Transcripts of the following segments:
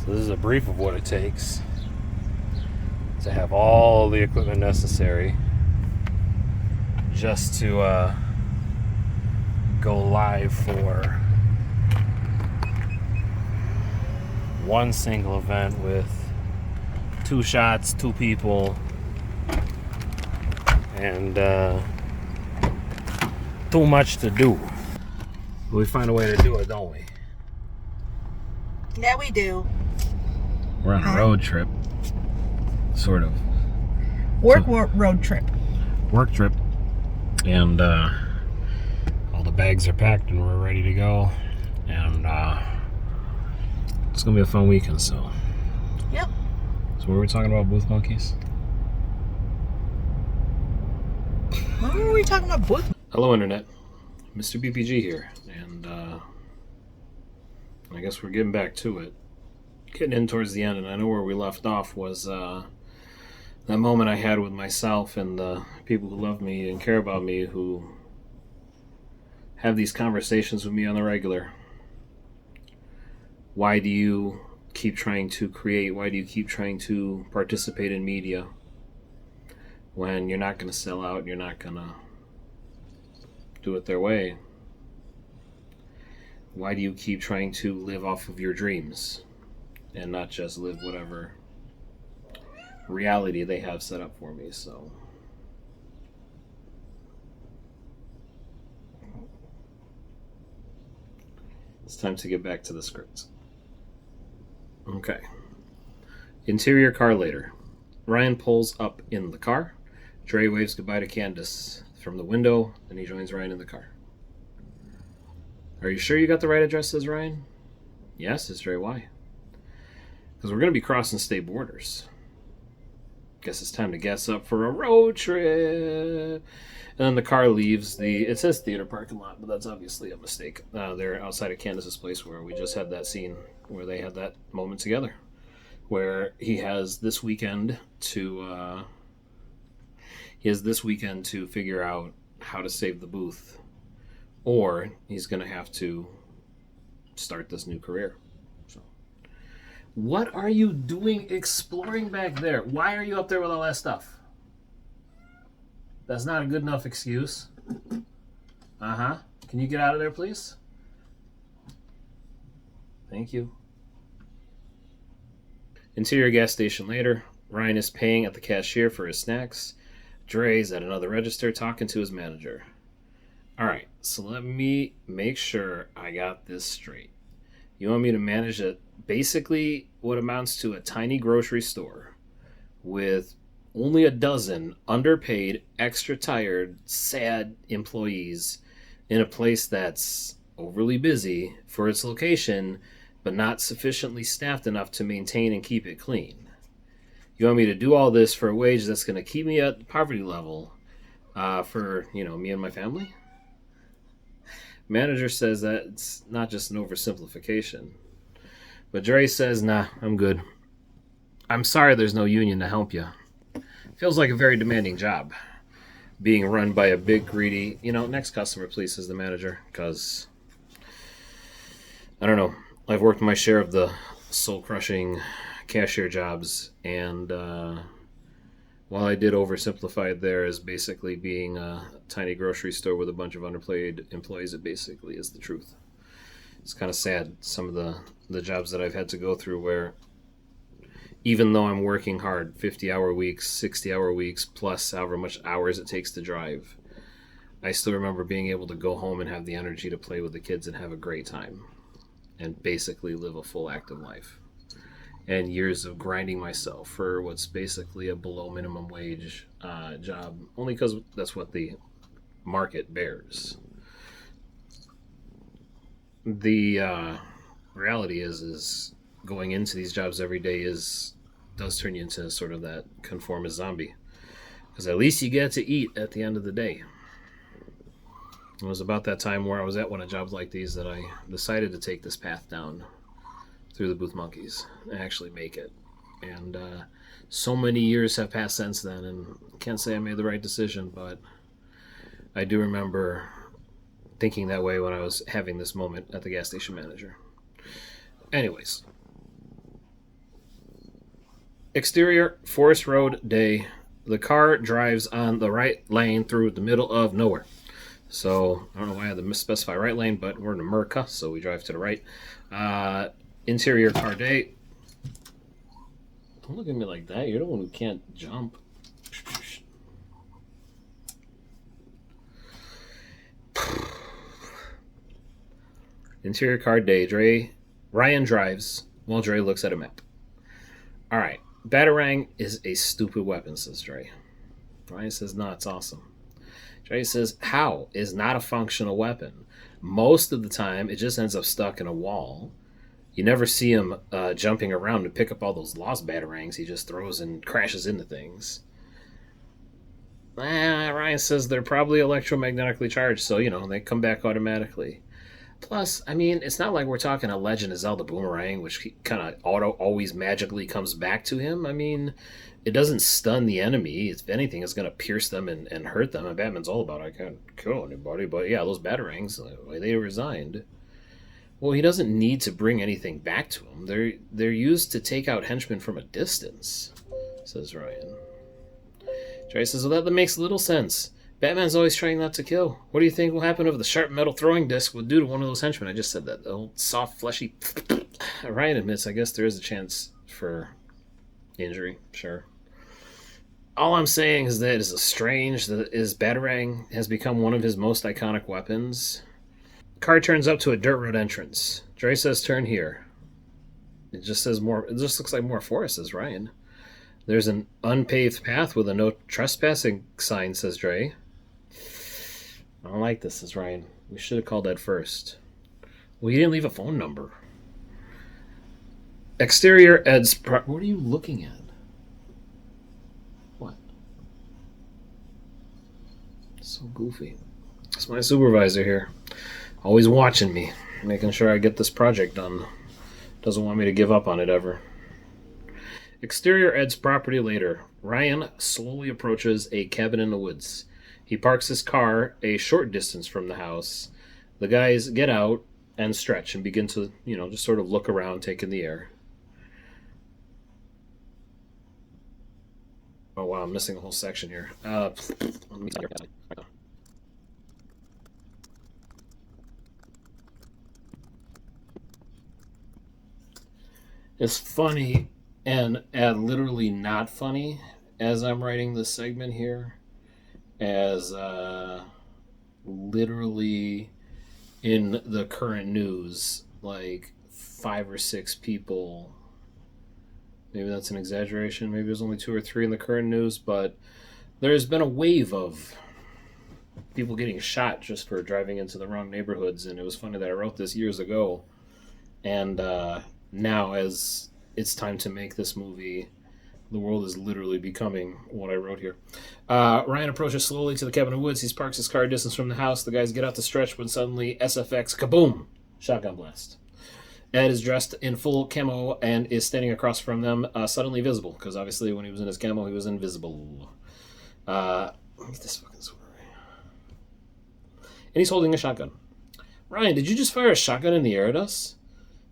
So this is a brief of what it takes to have all the equipment necessary just to go live for one single event with 2 shots, 2 people, and too much to do. We find a way to do it, don't we? Yeah, we do. We're on a road trip, sort of. Road trip. Work trip, and all the bags are packed and we're ready to go, and it's gonna be a fun weekend. So Yep. So what were we talking about? Booth Monkeys? What were we talking about? Booth? Hello Internet, Mr. BPG here, and I guess we're getting back to it, getting in towards the end. And I know where we left off was that moment I had with myself and the people who love me and care about me, who have these conversations with me on the regular. Why do you keep trying to create? Why do you keep trying to participate in media when you're not going to sell out, you're not going to do it their way? Why do you keep trying to live off of your dreams and not just live whatever reality they have set up for me? So it's time to get back to the script. Okay. Interior car later. Ryan pulls up in the car. Dre waves goodbye to Candace from the window, and he joins Ryan in the car. Are you sure you got the right address, says Ryan. Yes, says Dre. Why? Because we're going to be crossing state borders. Guess it's time to gas up for a road trip. And then the car leaves it says theater parking lot, but that's obviously a mistake. They're outside of Candace's place where we just had that scene where they had that moment together, where he has this weekend to figure out how to save the booth, or he's going to have to start this new career. So, what are you doing exploring back there? Why are you up there with all that stuff? That's not a good enough excuse. Can you get out of there, please? Thank you. Interior gas station later. Ryan is paying at the cashier for his snacks. Dre's at another register talking to his manager. Alright, so let me make sure I got this straight. You want me to manage basically what amounts to a tiny grocery store with only a dozen underpaid, extra tired, sad employees in a place that's overly busy for its location, but not sufficiently staffed enough to maintain and keep it clean. You want me to do all this for a wage that's going to keep me at poverty level for, me and my family? Manager says that it's not just an oversimplification. But Dre says, nah, I'm good. I'm sorry there's no union to help you. Feels like a very demanding job, being run by a big, greedy, next customer, please, says the manager, because, I don't know, I've worked my share of the soul-crushing cashier jobs, and while I did oversimplify it there as basically being a tiny grocery store with a bunch of underpaid employees, it basically is the truth. It's kind of sad, some of the jobs that I've had to go through where even though I'm working hard, 50-hour weeks, 60-hour weeks, plus however much hours it takes to drive, I still remember being able to go home and have the energy to play with the kids and have a great time and basically live a full active life. And years of grinding myself for what's basically a below minimum wage job, only because that's what the market bears. The reality is going into these jobs every day does turn you into sort of that conformist zombie, because at least you get to eat at the end of the day. It was about that time where I was at one of jobs like these that I decided to take this path down through the Booth Monkeys and actually make it. And so many years have passed since then, and can't say I made the right decision, but I do remember thinking that way when I was having this moment at the gas station manager. Anyways, Exterior, Forest Road, day. The car drives on the right lane through the middle of nowhere. So, I don't know why I had to misspecify right lane, but we're in America, so we drive to the right. Interior, car, day. Don't look at me like that. You're the one who can't jump. Interior car, day. Ryan drives while Dre looks at a map. All right. Batarang is a stupid weapon, says Dre. Ryan says, no, it's awesome. Dre says, how is not a functional weapon? Most of the time, it just ends up stuck in a wall. You never see him jumping around to pick up all those lost batarangs he just throws and crashes into things. Ryan says they're probably electromagnetically charged, so, they come back automatically. Plus, I mean, it's not like we're talking a Legend of Zelda boomerang, which kind of always magically comes back to him. I mean, it doesn't stun the enemy. If anything, it's going to pierce them and hurt them. And Batman's all about, I can't kill anybody. But yeah, those batarangs, they resigned. Well, he doesn't need to bring anything back to him. They're used to take out henchmen from a distance, says Ryan. Trey says, well, that makes little sense. Batman's always trying not to kill. What do you think will happen if the sharp metal throwing disc would do to one of those henchmen? I just said that. The old soft, fleshy... Ryan admits, I guess there is a chance for injury. Sure. All I'm saying is that it's strange that his Batarang has become one of his most iconic weapons. Car turns up to a dirt road entrance. Dre says, turn here. It just says more... It just looks like more forest, says Ryan. There's an unpaved path with a no trespassing sign, says Dre. I don't like this, says Ryan. We should have called that first. Well, you didn't leave a phone number. Exterior, Ed's... What are you looking at? What? So goofy. It's my supervisor here. Always watching me. Making sure I get this project done. Doesn't want me to give up on it ever. Exterior, Ed's property later. Ryan slowly approaches a cabin in the woods. He parks his car a short distance from the house. The guys get out and stretch and begin to, just sort of look around, take in the air. Oh, wow, I'm missing a whole section here. It's funny and literally not funny as I'm writing this segment here, as literally in the current news, like 5 or 6 people, maybe that's an exaggeration, maybe there's only 2 or 3 in the current news, but there's been a wave of people getting shot just for driving into the wrong neighborhoods. And it was funny that I wrote this years ago, and now as it's time to make this movie, the world is literally becoming what I wrote here. Ryan approaches slowly to the cabin in the woods. He parks his car a distance from the house. The guys get out to stretch when suddenly SFX, kaboom, shotgun blast. Ed is dressed in full camo and is standing across from them, suddenly visible, because obviously when he was in his camo, he was invisible. Let me get this fucking story. And he's holding a shotgun. Ryan, did you just fire a shotgun in the air at us?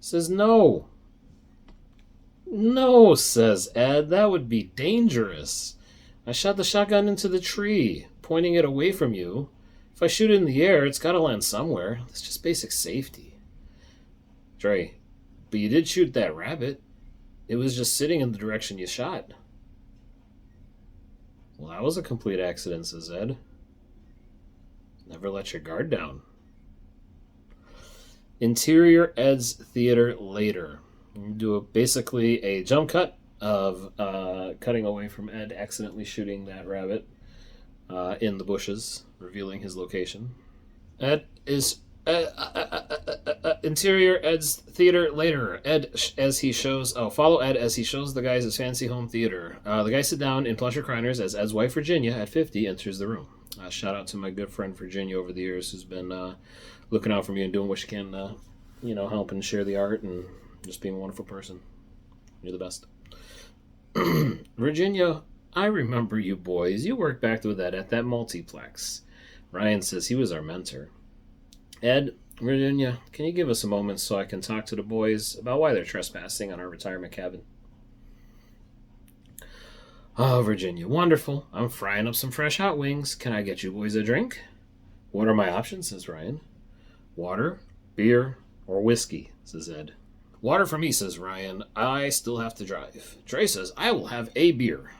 Says, no. No, says Ed, that would be dangerous. I shot the shotgun into the tree, pointing it away from you. If I shoot it in the air, it's got to land somewhere. That's just basic safety. Dre, but you did shoot that rabbit. It was just sitting in the direction you shot. Well, that was a complete accident, says Ed. Never let your guard down. Interior Ed's theater later. Do basically a jump cut of cutting away from Ed accidentally shooting that rabbit in the bushes, revealing his location. Ed is interior Ed's theater later. Follow Ed as he shows the guys his fancy home theater. The guys sit down in plush recliners as Ed's wife Virginia, at 50, enters the room. Shout out to my good friend Virginia over the years, who's been looking out for me and doing what she can, help and share the art and just being a wonderful person. You're the best. Virginia, I remember you boys. You worked back with Ed at that multiplex. Ryan says he was our mentor. Ed, Virginia, can you give us a moment so I can talk to the boys about why they're trespassing on our retirement cabin? Oh, Virginia, wonderful. I'm frying up some fresh hot wings. Can I get you boys a drink? What are my options, says Ryan. Water, beer, or whiskey, says Ed. Water for me, says Ryan. I still have to drive. Dre says, I will have a beer.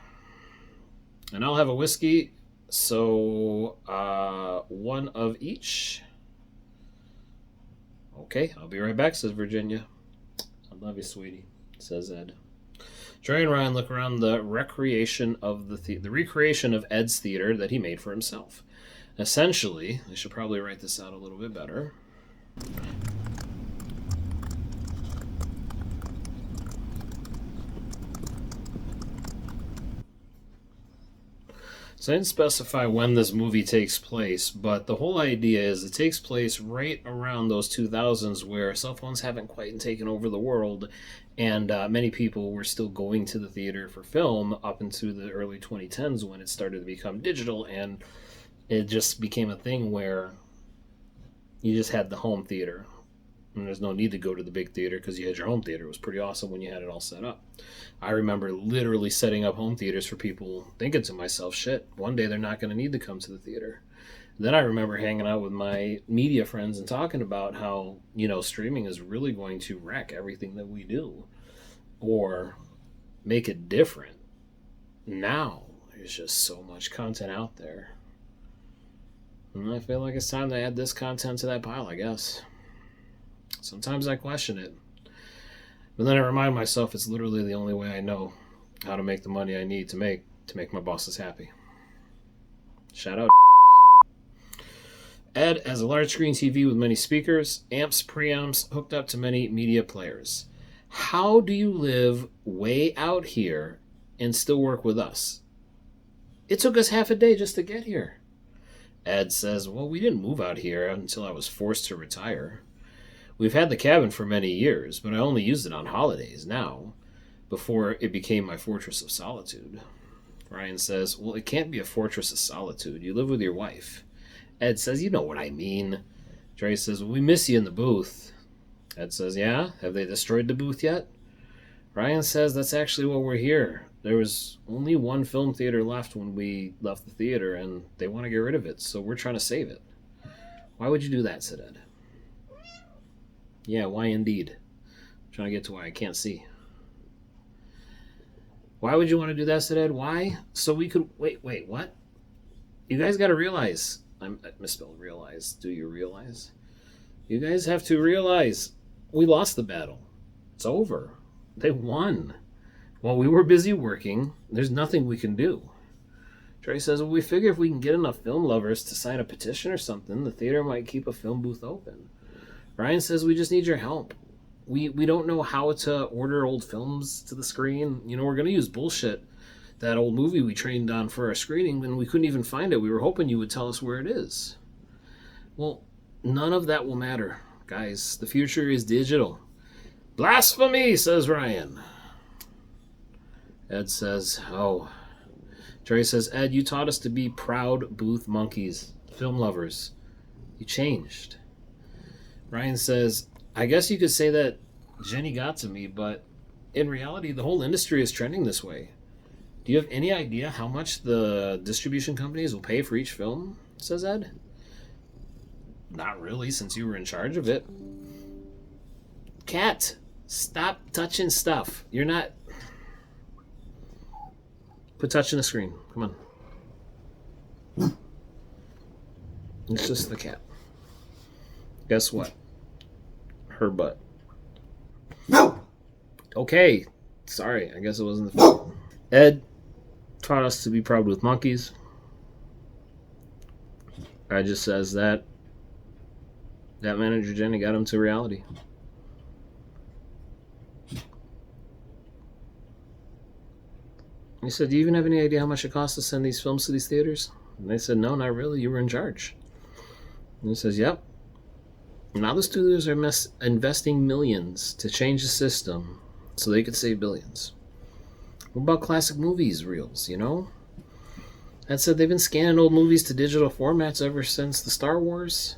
And I'll have a whiskey, so one of each. Okay, I'll be right back, says Virginia. I love you, sweetie, says Ed. Dre and Ryan look around the recreation of the recreation of Ed's theater that he made for himself. Essentially, I should probably write this out a little bit better. So I didn't specify when this movie takes place, but the whole idea is it takes place right around those 2000s where cell phones haven't quite taken over the world, and many people were still going to the theater for film up into the early 2010s when it started to become digital, and it just became a thing where you just had the home theater. And there's no need to go to the big theater because you had your home theater. It was pretty awesome when you had it all set up. I remember literally setting up home theaters for people, thinking to myself, shit, one day they're not going to need to come to the theater. Then I remember hanging out with my media friends and talking about how, streaming is really going to wreck everything that we do or make it different. Now, there's just so much content out there. And I feel like it's time to add this content to that pile, I guess. Sometimes I question it. But then I remind myself it's literally the only way I know how to make the money I need to make my bosses happy. Shout out. Ed has a large screen TV with many speakers, amps, preamps, hooked up to many media players. How do you live way out here and still work with us? It took us half a day just to get here. Ed says, well, we didn't move out here until I was forced to retire. We've had the cabin for many years, but I only used it on holidays now, before it became my fortress of solitude. Ryan says, well, it can't be a fortress of solitude. You live with your wife. Ed says, you know what I mean. Dre says, well, we miss you in the booth. Ed says, yeah? Have they destroyed the booth yet? Ryan says, that's actually why we're here. There was only one film theater left when we left the theater, and they want to get rid of it, so we're trying to save it. Why would you do that, said Ed. Yeah, why indeed? I'm trying to get to why I can't see. Why would you want to do that, said Ed? Why? So we could... Wait, what? You guys got to realize... I misspelled realize. Do you realize? You guys have to realize we lost the battle. It's over. They won. While we were busy working, there's nothing we can do. Trey says, well, we figure if we can get enough film lovers to sign a petition or something, the theater might keep a film booth open. Ryan says, we just need your help. We don't know how to order old films to the screen. We're going to use bullshit. That old movie we trained on for our screening, and we couldn't even find it. We were hoping you would tell us where it is. Well, none of that will matter, guys. The future is digital. Blasphemy, says Ryan. Ed says, oh. Jerry says, Ed, you taught us to be proud Booth Monkeys, film lovers. You changed. Ryan says, I guess you could say that Jenny got to me, but in reality, the whole industry is trending this way. Do you have any idea how much the distribution companies will pay for each film? Says Ed. Not really, since you were in charge of it. Cat, stop touching stuff. You're not... Quit touching the screen. Come on. It's just the cat. Guess what? Her butt. No! Okay. Sorry, I guess it wasn't the film. Ed taught us to be proud with monkeys. I just says that manager Jenny got him to reality. He said, do you even have any idea how much it costs to send these films to these theaters? And they said, no, not really. You were in charge. And he says, yep. Now the studios are investing millions to change the system so they could save billions. What about classic movies reels, That said, they've been scanning old movies to digital formats ever since the Star Wars.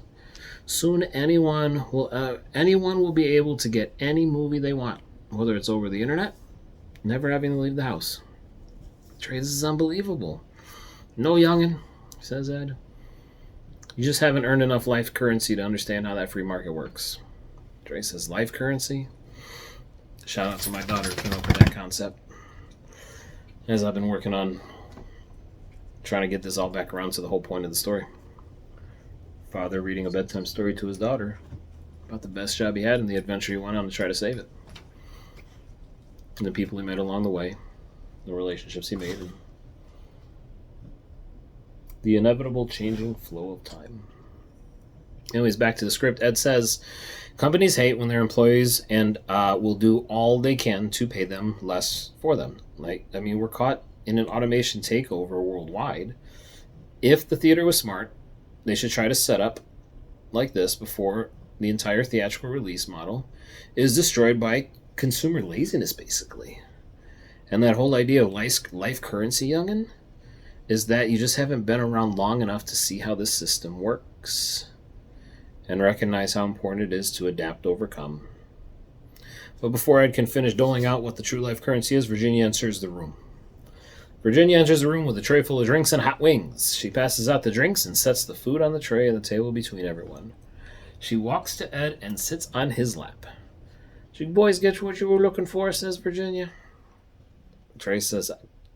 Soon anyone will be able to get any movie they want, whether it's over the internet, never having to leave the house. Dre, this is unbelievable. No, youngin', says Ed. You just haven't earned enough life currency to understand how that free market works. Dre says, life currency? Shout out to my daughter who came up with that concept. As I've been working on trying to get this all back around to the whole point of the story. Father reading a bedtime story to his daughter about the best job he had and the adventure he went on to try to save it. And the people he met along the way, the relationships he made, and the inevitable changing flow of time. Anyways, back to the script. Ed says, companies hate when their employees and will do all they can to pay them less for them. We're caught in an automation takeover worldwide. If the theater was smart, they should try to set up like this before the entire theatrical release model is destroyed by consumer laziness, basically. And that whole idea of life currency, youngin', is that you just haven't been around long enough to see how this system works and recognize how important it is to adapt, overcome. But before Ed can finish doling out what the true life currency is, Virginia enters the room. Virginia enters the room with a tray full of drinks and hot wings. She passes out the drinks and sets the food on the tray and the table between everyone. She walks to Ed and sits on his lap. Did you boys get what you were looking for, says Virginia. Trey says,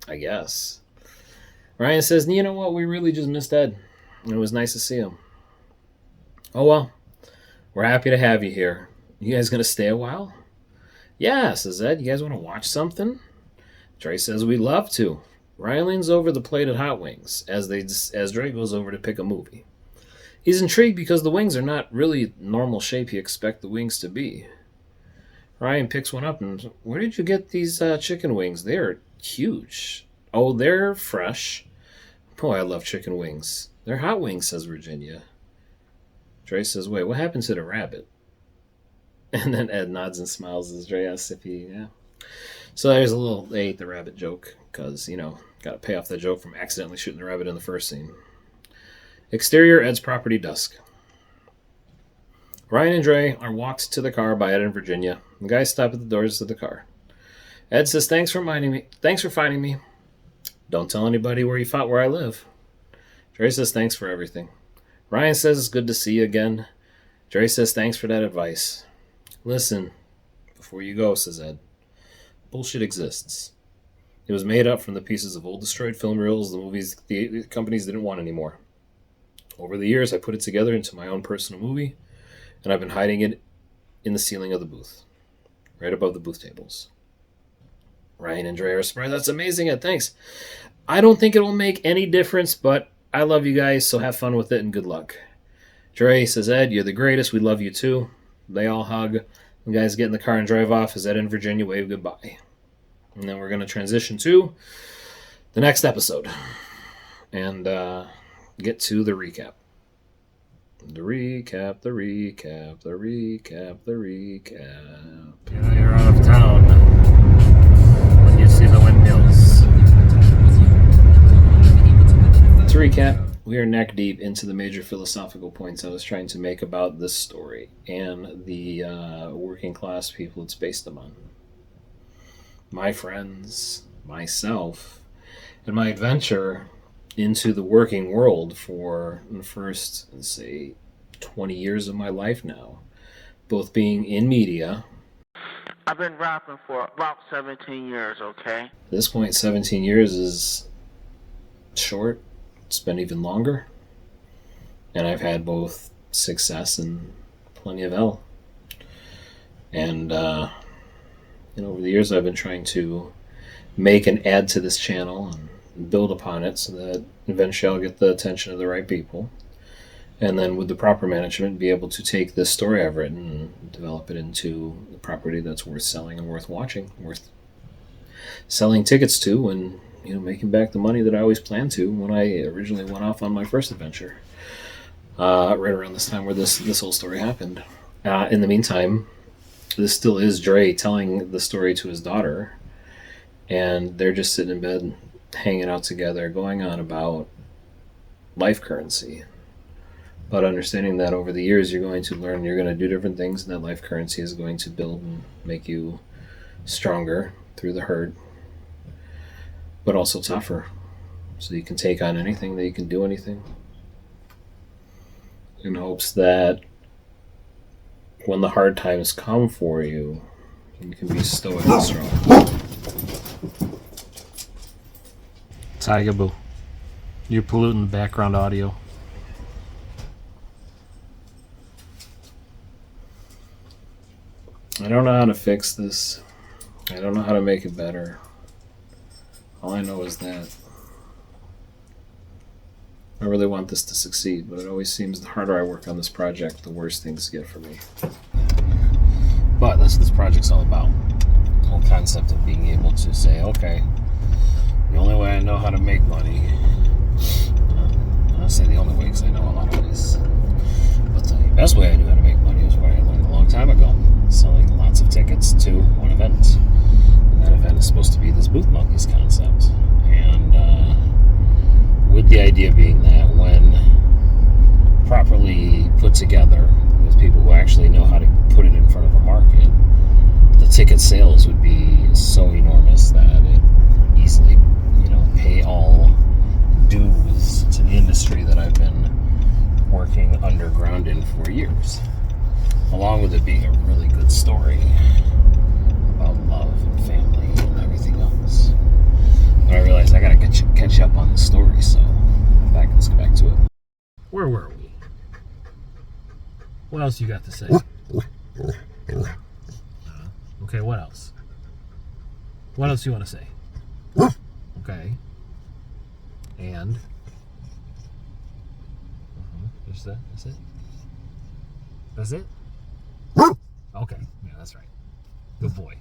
I guess. Ryan says, you know what, we really just missed Ed. It was nice to see him. Oh well, we're happy to have you here. You guys gonna stay a while? Yeah, says Ed. You guys want to watch something? Trey says, we'd love to. Ryan leans over the plate of hot wings as Dre goes over to pick a movie. He's intrigued because the wings are not really normal shape you expect the wings to be. Ryan picks one up and, where did you get these chicken wings? They're huge. Oh, they're fresh. Boy, I love chicken wings. They're hot wings, says Virginia. Dre says, wait, what happened to the rabbit? And then Ed nods and smiles as Dre asks if yeah. So there's a little, they ate the rabbit joke, because, got to pay off that joke from accidentally shooting the rabbit in the first scene. Exterior, Ed's property, dusk. Ryan and Dre are walked to the car by Ed and Virginia. The guys stop at the doors of the car. Ed says, thanks for finding me. Don't tell anybody where I live. Dre says, thanks for everything. Ryan says, it's good to see you again. Dre says, thanks for that advice. Listen, before you go, says Ed, bullshit exists. It was made up from the pieces of old destroyed film reels the movies the companies didn't want anymore. Over the years, I put it together into my own personal movie, and I've been hiding it in the ceiling of the booth, right above the booth tables. Ryan and Dre are surprised. That's amazing, Ed. Thanks. I don't think it will make any difference, but I love you guys, so have fun with it and good luck. Dre says, Ed, you're the greatest. We love you too. They all hug. The guys get in the car and drive off as Ed and Virginia wave goodbye. And then we're going to transition to the next episode and get to the recap. The recap. You're out of town when you see the windmills. To recap, we are neck deep into the major philosophical points I was trying to make about this story and the working class people it's based upon. My friends, myself, and my adventure into the working world for the first, 20 years of my life now. Both being in media. I've been rapping for about 17 years, okay? At this point, 17 years is short. It's been even longer. And I've had both success and plenty of hell. And, over the years I've been trying to make and add to this channel and build upon it so that eventually I'll get the attention of the right people. And then with the proper management, be able to take this story I've written and develop it into a property that's worth selling and worth watching, worth selling tickets to, and making back the money that I always planned to when I originally went off on my first adventure. Right around this time where this whole story happened. In the meantime, this still is Dre telling the story to his daughter, and they're just sitting in bed, hanging out together, going on about life currency. But understanding that over the years you're going to learn, you're going to do different things, and that life currency is going to build and make you stronger through the hurt. but also tougher. So you can take on anything, that you can do anything. In hopes that when the hard times come for you, you can be stoic and strong. Tiger Boo, you're polluting the background audio. I don't know how to fix this. I don't know how to make it better. All I know is that I really want this to succeed, but it always seems the harder I work on this project, the worse things get for me. But that's what this project's all about. The whole concept of being able to say, okay, the only way I know how to make money, I'll say the only way because I know a lot of ways, but the best way I knew how to make money was what I learned a long time ago, selling lots of tickets to one event. And that event is supposed to be this Booth Monkeys concept. And with the idea being that when properly put together with people who actually know how to put it in front of a market, the ticket sales would be so enormous that it easily, pay all dues to the industry that I've been working underground in for years. Along with it being a really good story about love and family and everything else. But I realized I gotta catch up on the story, so let's get back to it. Where were we? What else you got to say? Okay, what else? What else you want to say? Okay. And? Just that? That's it? That's it? Okay. Yeah, that's right. Good boy.